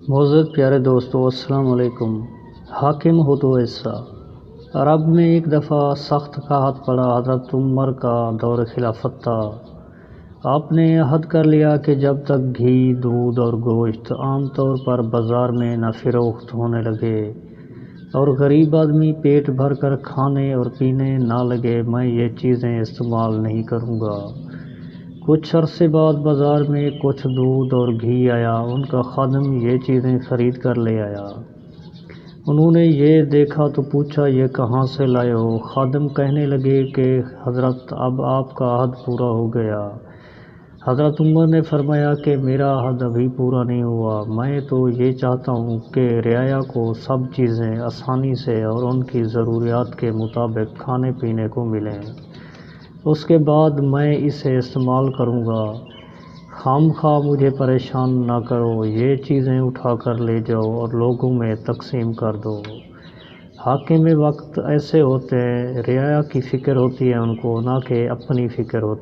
معزز پیارے دوستو، السلام علیکم۔ حاکم ہو تو ایسا۔ عرب میں ایک دفعہ سخت قحط پڑا۔ حضرت عمر کا دور خلافت تھا۔ آپ نے عہد کر لیا کہ جب تک گھی، دودھ اور گوشت عام طور پر بازار میں نہ فروخت ہونے لگے اور غریب آدمی پیٹ بھر کر کھانے اور پینے نہ لگے، میں یہ چیزیں استعمال نہیں کروں گا۔ کچھ عرصے بعد بازار میں کچھ دودھ اور گھی آیا۔ ان کا خادم یہ چیزیں خرید کر لے آیا۔ انہوں نے یہ دیکھا تو پوچھا، یہ کہاں سے لائے ہو؟ خادم کہنے لگے کہ حضرت، اب آپ کا عہد پورا ہو گیا۔ حضرت عمر نے فرمایا کہ میرا عہد ابھی پورا نہیں ہوا۔ میں تو یہ چاہتا ہوں کہ رعایا کو سب چیزیں آسانی سے اور ان کی ضروریات کے مطابق کھانے پینے کو ملیں، اس کے بعد میں اسے استعمال کروں گا۔ خام خواہ مجھے پریشان نہ کرو، یہ چیزیں اٹھا کر لے جاؤ اور لوگوں میں تقسیم کر دو۔ حاکم وقت ایسے ہوتے ہیں، رعایا کی فکر ہوتی ہے ان کو، نہ کہ اپنی فکر ہوتی ہے۔